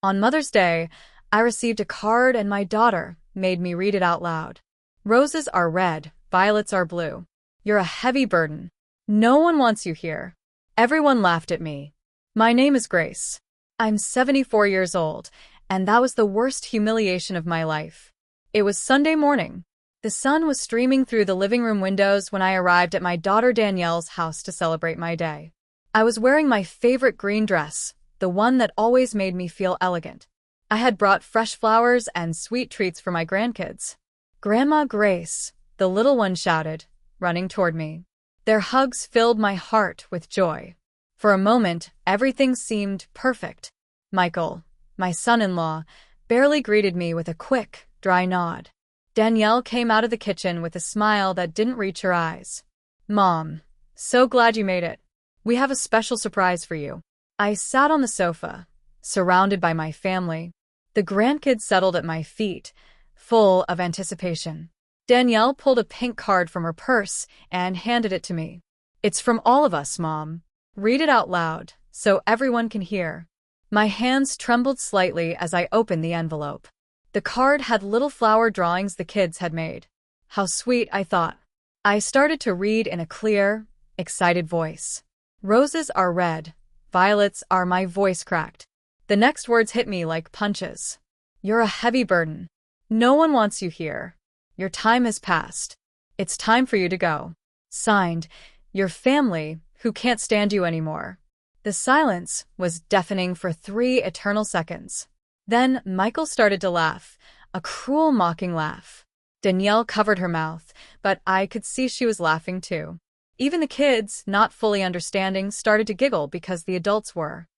On Mother's Day, I received a card and my daughter made me read it out loud. Roses are red, violets are blue. You're a heavy burden. No one wants you here. Everyone laughed at me. My name is Grace. I'm 74 years old, and that was the worst humiliation of my life. It was Sunday morning. The sun was streaming through the living room windows when I arrived at my daughter Danielle's house to celebrate my day. I was wearing my favorite green dress, the one that always made me feel elegant. I had brought fresh flowers and sweet treats for my grandkids. "Grandma Grace," the little one shouted, running toward me. Their hugs filled my heart with joy. For a moment, everything seemed perfect. Michael, my son-in-law, barely greeted me with a quick, dry nod. Danielle came out of the kitchen with a smile that didn't reach her eyes. "Mom, so glad you made it. We have a special surprise for you." I sat on the sofa, surrounded by my family. The grandkids settled at my feet, full of anticipation. Danielle pulled a pink card from her purse and handed it to me. "It's from all of us, Mom. Read it out loud, so everyone can hear." My hands trembled slightly as I opened the envelope. The card had little flower drawings the kids had made. How sweet, I thought. I started to read in a clear, excited voice. "Roses are red, violets are," my voice cracked. The next words hit me like punches. "You're a heavy burden. No one wants you here. Your time has passed. It's time for you to go. Signed, your family, who can't stand you anymore." The silence was deafening for 3 eternal seconds. Then Michael started to laugh, a cruel, mocking laugh. Danielle covered her mouth, but I could see she was laughing too. Even the kids, not fully understanding, started to giggle because the adults were.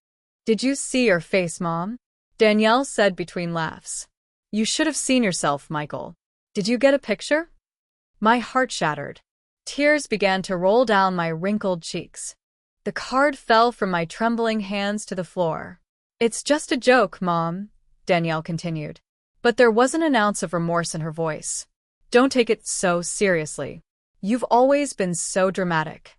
"Did you see your face, Mom?" Danielle said between laughs. "You should have seen yourself, Michael. Did you get a picture?" My heart shattered. Tears began to roll down my wrinkled cheeks. The card fell from my trembling hands to the floor. "It's just a joke, Mom," Danielle continued. But there wasn't an ounce of remorse in her voice. "Don't take it so seriously. You've always been so dramatic."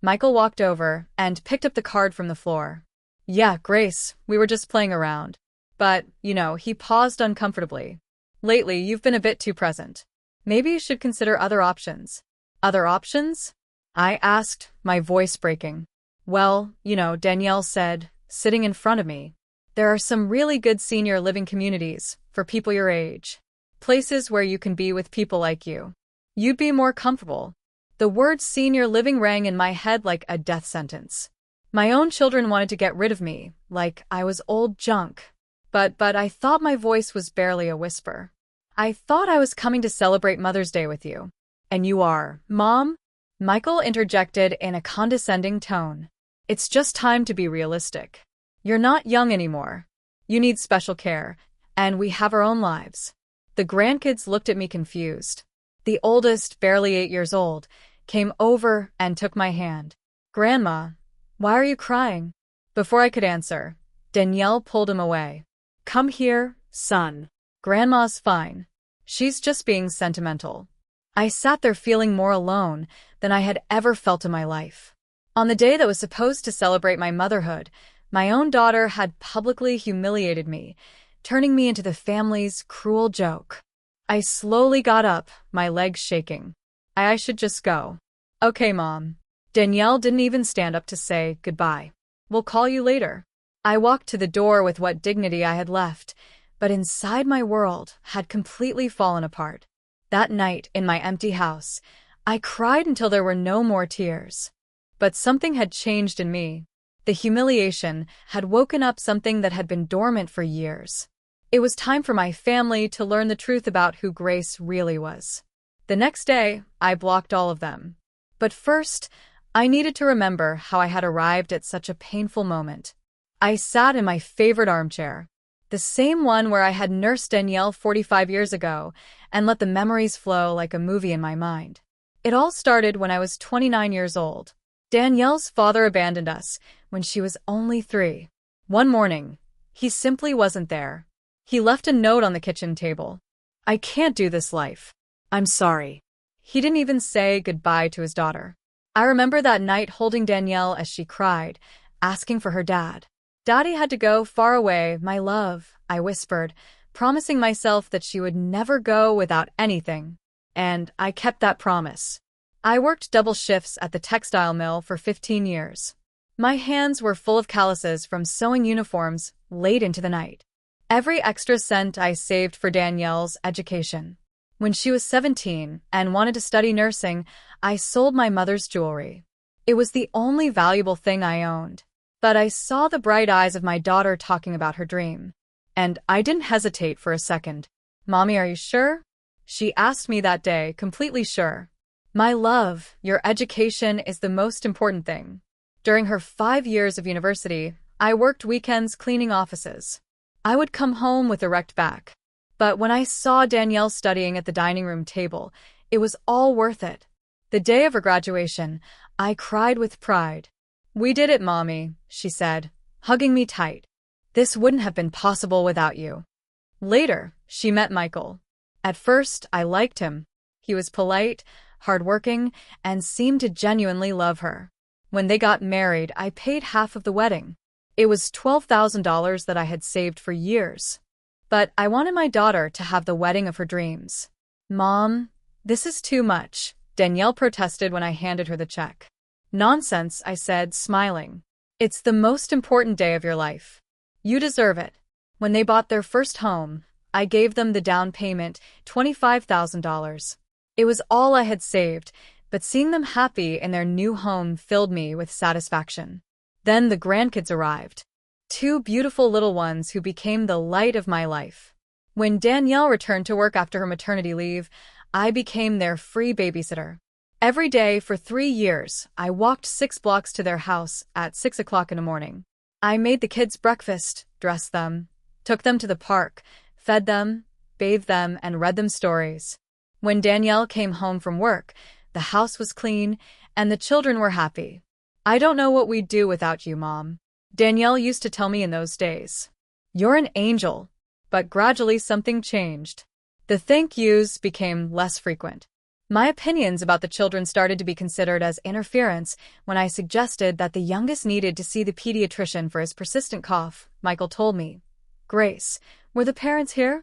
Michael walked over and picked up the card from the floor. "Yeah, Grace, we were just playing around. But, he paused uncomfortably. "Lately, you've been a bit too present. Maybe you should consider other options." "Other options?" I asked, my voice breaking. "Well, Danielle said, sitting in front of me. There are some really good senior living communities for people your age. Places where you can be with people like you. You'd be more comfortable." The word senior living rang in my head like a death sentence. My own children wanted to get rid of me, like I was old junk. But I thought my voice was barely a whisper. "I thought I was coming to celebrate Mother's Day with you." "And you are, Mom?" Michael interjected in a condescending tone. "It's just time to be realistic. You're not young anymore. You need special care, and we have our own lives." The grandkids looked at me confused. The oldest, barely 8 years old, came over and took my hand. "Grandma, why are you crying?" Before I could answer, Danielle pulled him away. "Come here, son. Grandma's fine. She's just being sentimental." I sat there feeling more alone than I had ever felt in my life. On the day that was supposed to celebrate my motherhood, my own daughter had publicly humiliated me, turning me into the family's cruel joke. I slowly got up, my legs shaking. I should just go. "Okay, Mom." Danielle didn't even stand up to say goodbye. "We'll call you later." I walked to the door with what dignity I had left, but inside my world had completely fallen apart. That night, in my empty house, I cried until there were no more tears. But something had changed in me. The humiliation had woken up something that had been dormant for years. It was time for my family to learn the truth about who Grace really was. The next day, I blocked all of them. But first, I needed to remember how I had arrived at such a painful moment. I sat in my favorite armchair, the same one where I had nursed Danielle 45 years ago, and let the memories flow like a movie in my mind. It all started when I was 29 years old. Danielle's father abandoned us when she was only 3. One morning, he simply wasn't there. He left a note on the kitchen table. "I can't do this life. I'm sorry." He didn't even say goodbye to his daughter. I remember that night holding Danielle as she cried, asking for her dad. Daddy had to go far away, my love, I whispered, promising myself that she would never go without anything. And I kept that promise. I worked double shifts at the textile mill for 15 years. My hands were full of calluses from sewing uniforms late into the night. Every extra cent I saved for Danielle's education. When she was 17 and wanted to study nursing, I sold my mother's jewelry. It was the only valuable thing I owned. But I saw the bright eyes of my daughter talking about her dream. And I didn't hesitate for a second. Mommy, are you sure? She asked me that day, completely sure. My love, your education is the most important thing. During her 5 years of university, I worked weekends cleaning offices. I would come home with erect back. But when I saw Danielle studying at the dining room table, it was all worth it. The day of her graduation, I cried with pride. We did it, Mommy, she said, hugging me tight. This wouldn't have been possible without you. Later, she met Michael. At first, I liked him. He was polite, hardworking, and seemed to genuinely love her. When they got married, I paid half of the wedding. It was $12,000 that I had saved for years. But I wanted my daughter to have the wedding of her dreams. Mom, this is too much, Danielle protested when I handed her the check. Nonsense, I said, smiling. It's the most important day of your life. You deserve it. When they bought their first home, I gave them the down payment, $25,000. It was all I had saved, but seeing them happy in their new home filled me with satisfaction. Then the grandkids arrived. 2 beautiful little ones who became the light of my life. When Danielle returned to work after her maternity leave, I became their free babysitter. Every day for 3 years, I walked 6 blocks to their house at 6 o'clock in the morning. I made the kids breakfast, dressed them, took them to the park, fed them, bathed them, and read them stories. When Danielle came home from work, the house was clean, and the children were happy. I don't know what we'd do without you, Mom. Danielle used to tell me in those days. You're an angel. But gradually something changed. The thank yous became less frequent. My opinions about the children started to be considered as interference when I suggested that the youngest needed to see the pediatrician for his persistent cough. Michael told me, Grace, were the parents here?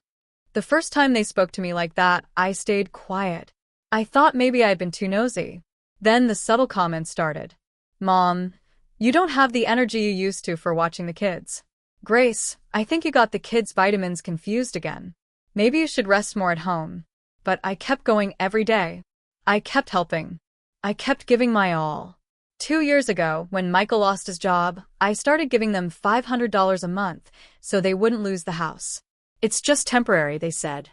The first time they spoke to me like that, I stayed quiet. I thought maybe I'd been too nosy. Then the subtle comments started. Mom, you don't have the energy you used to for watching the kids. Grace, I think you got the kids' vitamins confused again. Maybe you should rest more at home. But I kept going every day. I kept helping. I kept giving my all. 2 years ago, when Michael lost his job, I started giving them $500 a month so they wouldn't lose the house. It's just temporary, they said.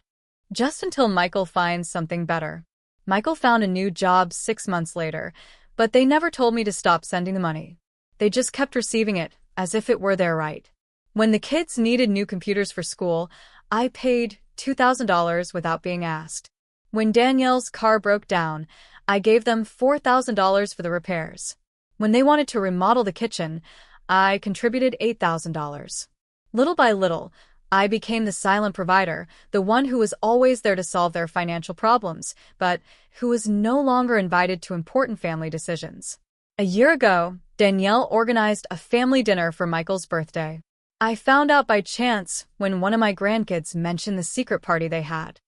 Just until Michael finds something better. Michael found a new job 6 months later, but they never told me to stop sending the money. They just kept receiving it, as if it were their right. When the kids needed new computers for school, I paid $2,000 without being asked. When Danielle's car broke down, I gave them $4,000 for the repairs. When they wanted to remodel the kitchen, I contributed $8,000. Little by little, I became the silent provider, the one who was always there to solve their financial problems, but who was no longer invited to important family decisions. A year ago, Danielle organized a family dinner for Michael's birthday. I found out by chance when one of my grandkids mentioned the secret party they had.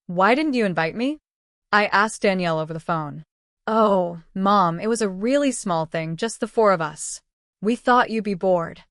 Why didn't you invite me? I asked Danielle over the phone. Oh, Mom, it was a really small thing, just the 4 of us. We thought you'd be bored.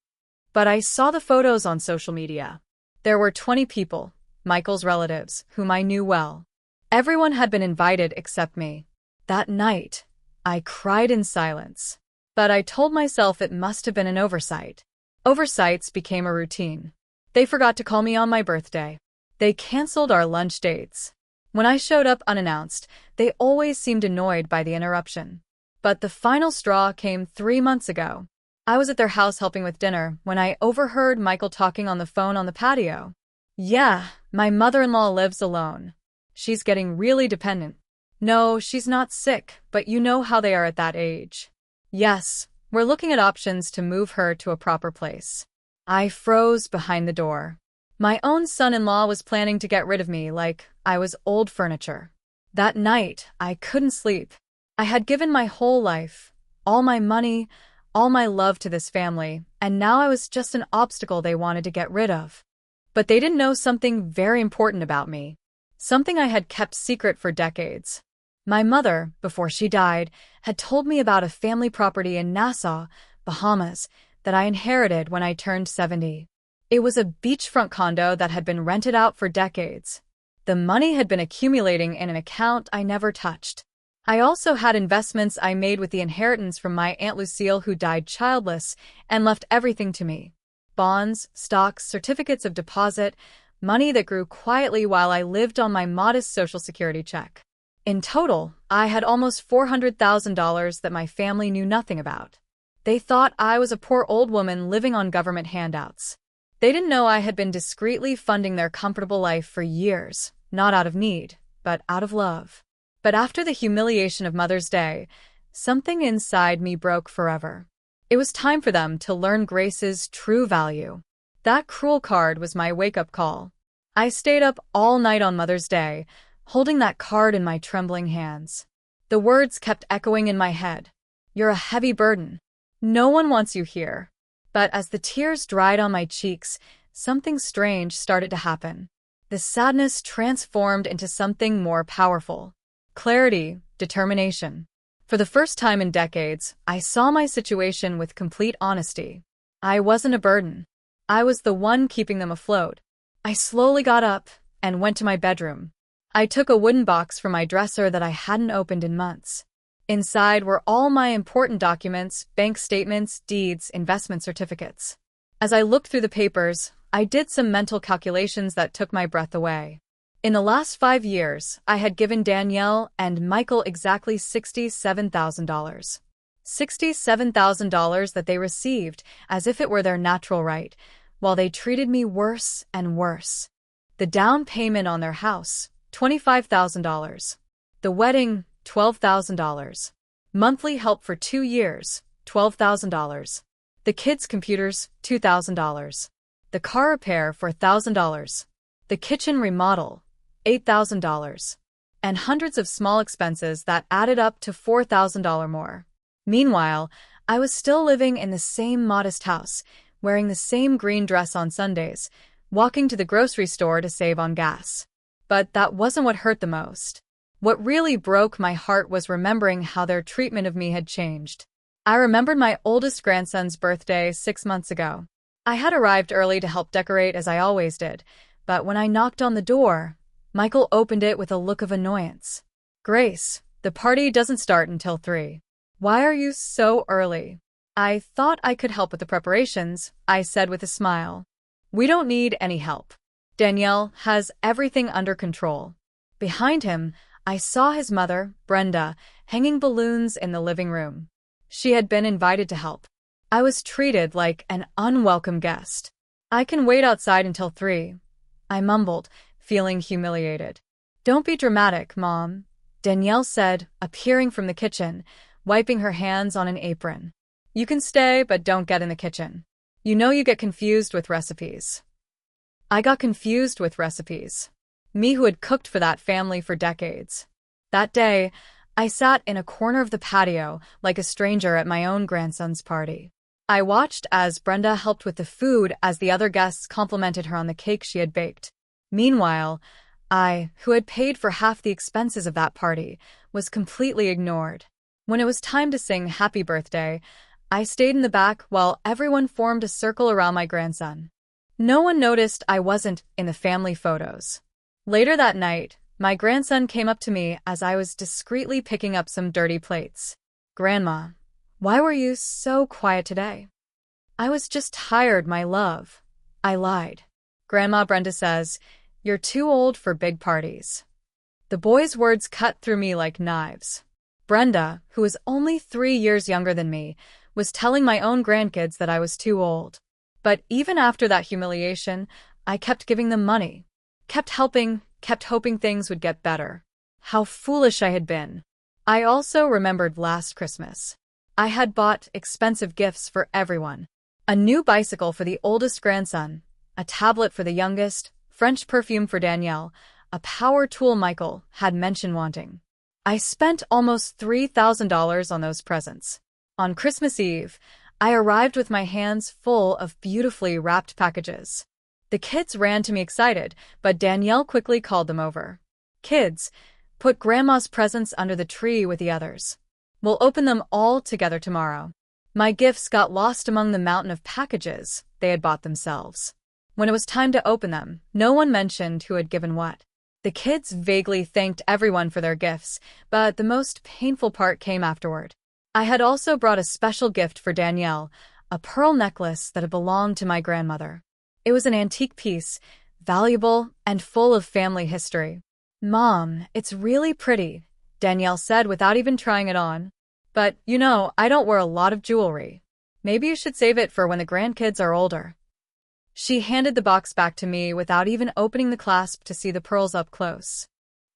But I saw the photos on social media. There were 20 people, Michael's relatives, whom I knew well. Everyone had been invited except me. That night, I cried in silence. But I told myself it must have been an oversight. Oversights became a routine. They forgot to call me on my birthday. They canceled our lunch dates. When I showed up unannounced, they always seemed annoyed by the interruption. But the final straw came 3 months ago. I was at their house helping with dinner when I overheard Michael talking on the phone on the patio. Yeah, my mother-in-law lives alone. She's getting really dependent. No, she's not sick, but you know how they are at that age. Yes, we're looking at options to move her to a proper place. I froze behind the door. My own son-in-law was planning to get rid of me like I was old furniture. That night, I couldn't sleep. I had given my whole life, all my money, all my love to this family, and now I was just an obstacle they wanted to get rid of. But they didn't know something very important about me, something I had kept secret for decades. My mother, before she died, had told me about a family property in Nassau, Bahamas, that I inherited when I turned 70. It was a beachfront condo that had been rented out for decades. The money had been accumulating in an account I never touched. I also had investments I made with the inheritance from my Aunt Lucille, who died childless and left everything to me. Bonds, stocks, certificates of deposit, money that grew quietly while I lived on my modest Social Security check. In total, I had almost $400,000 that my family knew nothing about. They thought I was a poor old woman living on government handouts. They didn't know I had been discreetly funding their comfortable life for years, not out of need, but out of love. But after the humiliation of Mother's Day, something inside me broke forever. It was time for them to learn Grace's true value. That cruel card was my wake-up call. I stayed up all night on Mother's Day, holding that card in my trembling hands. The words kept echoing in my head. "You're a heavy burden. No one wants you here." But as the tears dried on my cheeks, something strange started to happen. The sadness transformed into something more powerful. Clarity, determination. For the first time in decades, I saw my situation with complete honesty. I wasn't a burden. I was the one keeping them afloat. I slowly got up and went to my bedroom. I took a wooden box from my dresser that I hadn't opened in months. Inside were all my important documents, bank statements, deeds, investment certificates. As I looked through the papers, I did some mental calculations that took my breath away. In the last 5 years, I had given Danielle and Michael exactly $67,000. $67,000 that they received as if it were their natural right, while they treated me worse and worse. The down payment on their house, $25,000. The wedding, $12,000. Monthly help for 2 years, $12,000. The kids' computers, $2,000. The car repair for $1,000. The kitchen remodel, $8,000. And hundreds of small expenses that added up to $4,000 more. Meanwhile, I was still living in the same modest house, wearing the same green dress on Sundays, walking to the grocery store to save on gas. But that wasn't what hurt the most. What really broke my heart was remembering how their treatment of me had changed. I remembered my oldest grandson's birthday 6 months ago. I had arrived early to help decorate as I always did, but when I knocked on the door, Michael opened it with a look of annoyance. "Grace, the party doesn't start until 3. Why are you so early?" "I thought I could help with the preparations," I said with a smile. "We don't need any help. Danielle has everything under control." Behind him, I saw his mother, Brenda, hanging balloons in the living room. She had been invited to help. I was treated like an unwelcome guest. "I can wait outside until 3, I mumbled, feeling humiliated. "Don't be dramatic, Mom," Danielle said, appearing from the kitchen, wiping her hands on an apron. "You can stay, but don't get in the kitchen. You know you get confused with recipes." I got confused with recipes. Me who had cooked for that family for decades. That day, I sat in a corner of the patio like a stranger at my own grandson's party. I watched as Brenda helped with the food as the other guests complimented her on the cake she had baked. Meanwhile, I, who had paid for half the expenses of that party, was completely ignored. When it was time to sing Happy Birthday, I stayed in the back while everyone formed a circle around my grandson. No one noticed I wasn't in the family photos. Later that night, my grandson came up to me as I was discreetly picking up some dirty plates. "Grandma, why were you so quiet today?" "I was just tired, my love," I lied. Grandma Brenda says, "You're too old for big parties." The boy's words cut through me like knives. Brenda, who was only 3 years younger than me, was telling my own grandkids that I was too old. But even after that humiliation, I kept giving them money. Kept helping, kept hoping things would get better. How foolish I had been. I also remembered last Christmas. I had bought expensive gifts for everyone. A new bicycle for the oldest grandson, a tablet for the youngest, French perfume for Danielle, a power tool Michael had mentioned wanting. I spent almost $3,000 on those presents. On Christmas Eve, I arrived with my hands full of beautifully wrapped packages. The kids ran to me excited, but Danielle quickly called them over. Kids, put Grandma's presents under the tree with the others. We'll open them all together tomorrow. My gifts got lost among the mountain of packages they had bought themselves. When it was time to open them, no one mentioned who had given what. The kids vaguely thanked everyone for their gifts, but the most painful part came afterward. I had also brought a special gift for Danielle, a pearl necklace that had belonged to my grandmother. It was an antique piece, valuable and full of family history. "Mom, it's really pretty," Danielle said without even trying it on. "But, I don't wear a lot of jewelry. Maybe you should save it for when the grandkids are older." She handed the box back to me without even opening the clasp to see the pearls up close.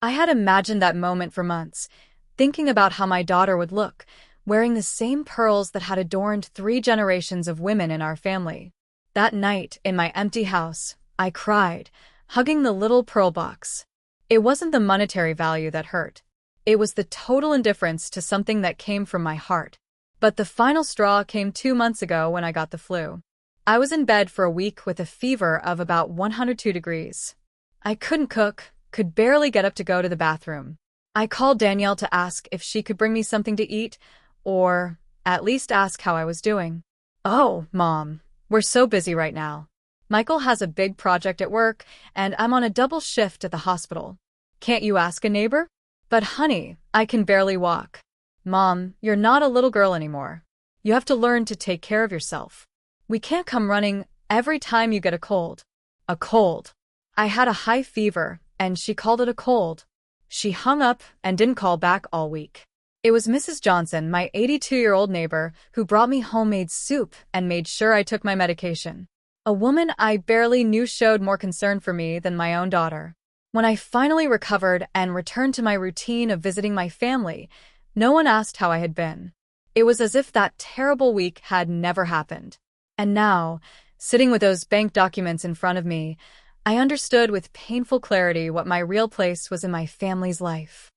I had imagined that moment for months, thinking about how my daughter would look, wearing the same pearls that had adorned 3 generations of women in our family. That night, in my empty house, I cried, hugging the little pearl box. It wasn't the monetary value that hurt. It was the total indifference to something that came from my heart. But the final straw came 2 months ago when I got the flu. I was in bed for a week with a fever of about 102 degrees. I couldn't cook, could barely get up to go to the bathroom. I called Danielle to ask if she could bring me something to eat, or at least ask how I was doing. "Oh, Mom, we're so busy right now. Michael has a big project at work, and I'm on a double shift at the hospital. Can't you ask a neighbor?" "But honey, I can barely walk." "Mom, you're not a little girl anymore. You have to learn to take care of yourself. We can't come running every time you get a cold." A cold. I had a high fever, and she called it a cold. She hung up and didn't call back all week. It was Mrs. Johnson, my 82-year-old neighbor, who brought me homemade soup and made sure I took my medication. A woman I barely knew showed more concern for me than my own daughter. When I finally recovered and returned to my routine of visiting my family, no one asked how I had been. It was as if that terrible week had never happened. And now, sitting with those bank documents in front of me, I understood with painful clarity what my real place was in my family's life.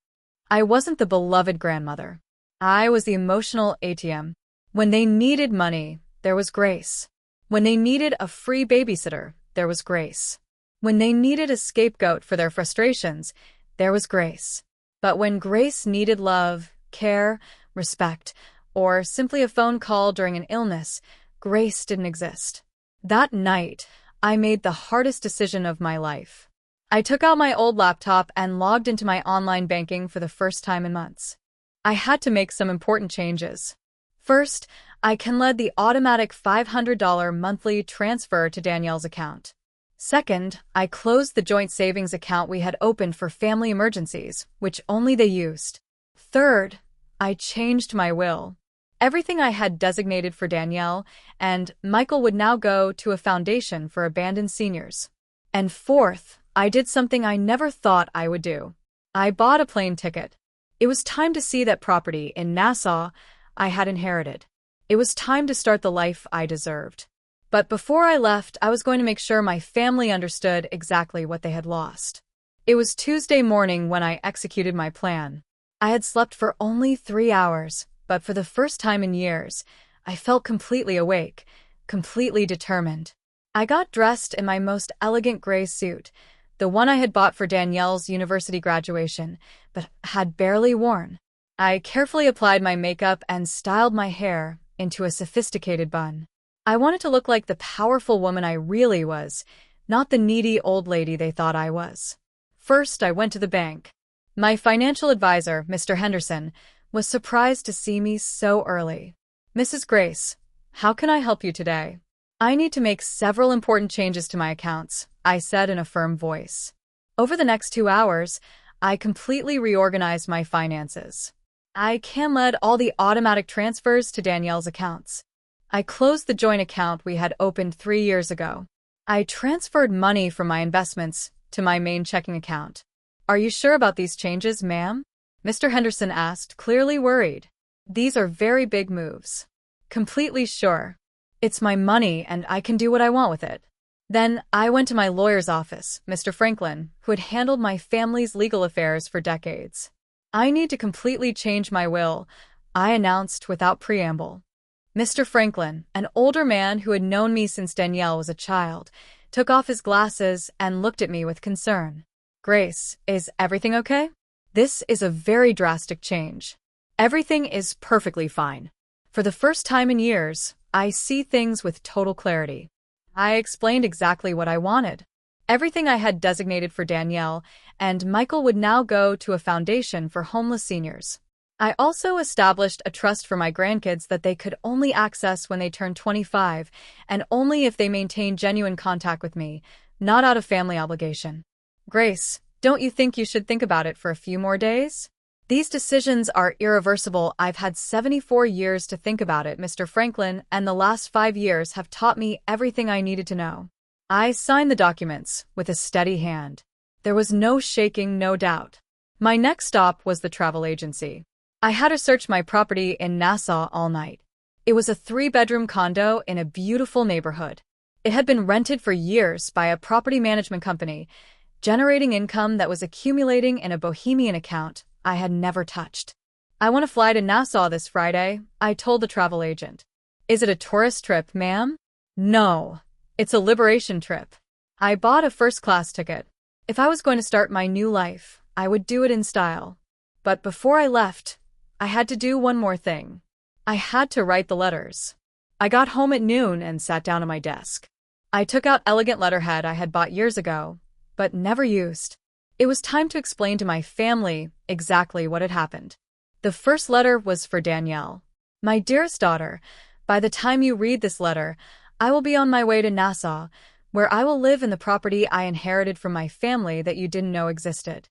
I wasn't the beloved grandmother. I was the emotional ATM. When they needed money, there was Grace. When they needed a free babysitter, there was Grace. When they needed a scapegoat for their frustrations, there was Grace. But when Grace needed love, care, respect, or simply a phone call during an illness, Grace didn't exist. That night, I made the hardest decision of my life. I took out my old laptop and logged into my online banking for the first time in months. I had to make some important changes. First, I canceled the automatic $500 monthly transfer to Danielle's account. Second, I closed the joint savings account we had opened for family emergencies, which only they used. Third, I changed my will. Everything I had designated for Danielle and Michael would now go to a foundation for abandoned seniors. And fourth, I did something I never thought I would do. I bought a plane ticket. It was time to see that property in Nassau I had inherited. It was time to start the life I deserved. But before I left, I was going to make sure my family understood exactly what they had lost. It was Tuesday morning when I executed my plan. I had slept for only 3 hours, but for the first time in years, I felt completely awake, completely determined. I got dressed in my most elegant gray suit, the one I had bought for Danielle's university graduation, but had barely worn. I carefully applied my makeup and styled my hair into a sophisticated bun. I wanted to look like the powerful woman I really was, not the needy old lady they thought I was. First, I went to the bank. My financial advisor, Mr. Henderson, was surprised to see me so early. "Mrs. Grace, how can I help you today?" "I need to make several important changes to my accounts," I said in a firm voice. Over the next 2 hours, I completely reorganized my finances. I canceled all the automatic transfers to Danielle's accounts. I closed the joint account we had opened 3 years ago. I transferred money from my investments to my main checking account. "Are you sure about these changes, ma'am?" Mr. Henderson asked, clearly worried. "These are very big moves." "Completely sure. It's my money and I can do what I want with it." Then I went to my lawyer's office, Mr. Franklin, who had handled my family's legal affairs for decades. "I need to completely change my will," I announced without preamble. Mr. Franklin, an older man who had known me since Danielle was a child, took off his glasses and looked at me with concern. Grace, is everything okay? This is a very drastic change. Everything is perfectly fine. For the first time in years, I see things with total clarity. I explained exactly what I wanted. Everything I had designated for Danielle, and Michael would now go to a foundation for homeless seniors. I also established a trust for my grandkids that they could only access when they turned 25, and only if they maintained genuine contact with me, not out of family obligation. Grace, don't you think you should think about it for a few more days? These decisions are irreversible. I've had 74 years to think about it, Mr. Franklin, and the last 5 years have taught me everything I needed to know. I signed the documents with a steady hand. There was no shaking, no doubt. My next stop was the travel agency. I had to search my property in Nassau all night. It was a 3-bedroom condo in a beautiful neighborhood. It had been rented for years by a property management company, generating income that was accumulating in a bohemian account I had never touched. I want to fly to Nassau this Friday, I told the travel agent. Is it a tourist trip, ma'am? No, it's a liberation trip. I bought a first-class ticket. If I was going to start my new life, I would do it in style. But before I left, I had to do one more thing. I had to write the letters. I got home at noon and sat down at my desk. I took out elegant letterhead I had bought years ago, but never used. It was time to explain to my family exactly what had happened. The first letter was for Danielle. My dearest daughter, by the time you read this letter, I will be on my way to Nassau, where I will live in the property I inherited from my family that you didn't know existed.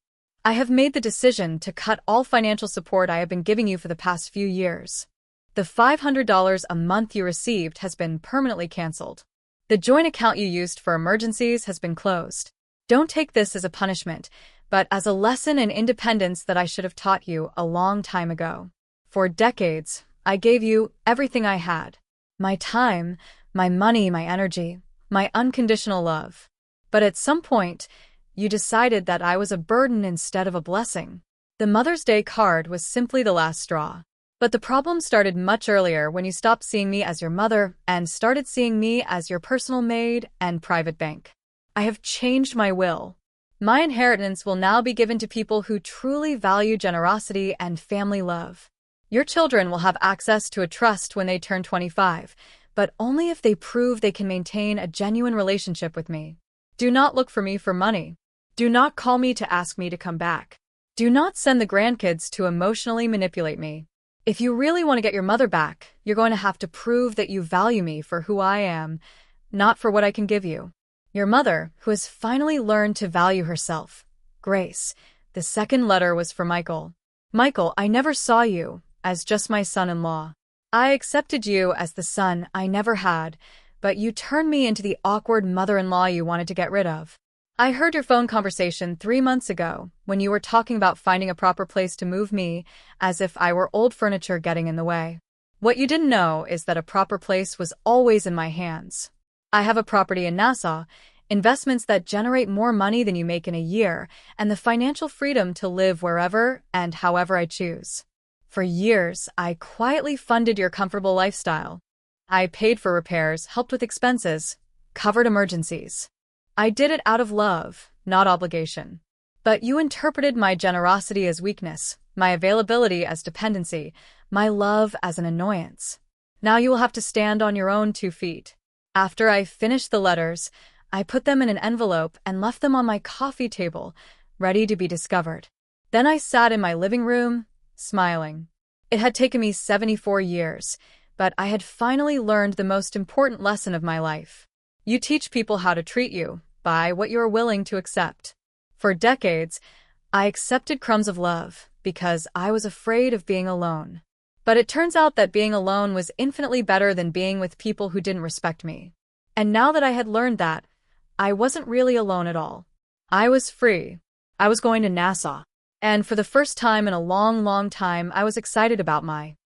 I have made the decision to cut all financial support I have been giving you for the past few years. The $500 a month you received has been permanently canceled. The joint account you used for emergencies has been closed. Don't take this as a punishment, but as a lesson in independence that I should have taught you a long time ago. For decades, I gave you everything I had. My time, my money, my energy, my unconditional love. But at some point, you decided that I was a burden instead of a blessing. The Mother's Day card was simply the last straw. But the problem started much earlier when you stopped seeing me as your mother and started seeing me as your personal maid and private bank. I have changed my will. My inheritance will now be given to people who truly value generosity and family love. Your children will have access to a trust when they turn 25, but only if they prove they can maintain a genuine relationship with me. Do not look for me for money. Do not call me to ask me to come back. Do not send the grandkids to emotionally manipulate me. If you really want to get your mother back, you're going to have to prove that you value me for who I am, not for what I can give you. Your mother, who has finally learned to value herself. Grace. The second letter was for Michael. Michael, I never saw you as just my son-in-law. I accepted you as the son I never had, but you turned me into the awkward mother-in-law you wanted to get rid of. I heard your phone conversation 3 months ago when you were talking about finding a proper place to move me, as if I were old furniture getting in the way. What you didn't know is that a proper place was always in my hands. I have a property in Nassau, investments that generate more money than you make in a year, and the financial freedom to live wherever and however I choose. For years, I quietly funded your comfortable lifestyle. I paid for repairs, helped with expenses, covered emergencies. I did it out of love, not obligation. But you interpreted my generosity as weakness, my availability as dependency, my love as an annoyance. Now you will have to stand on your own 2 feet. After I finished the letters, I put them in an envelope and left them on my coffee table, ready to be discovered. Then I sat in my living room, smiling. It had taken me 74 years, but I had finally learned the most important lesson of my life. You teach people how to treat you by what you are willing to accept. For decades, I accepted crumbs of love because I was afraid of being alone. But it turns out that being alone was infinitely better than being with people who didn't respect me. And now that I had learned that, I wasn't really alone at all. I was free. I was going to Nassau. And for the first time in a long, long time, I was excited about my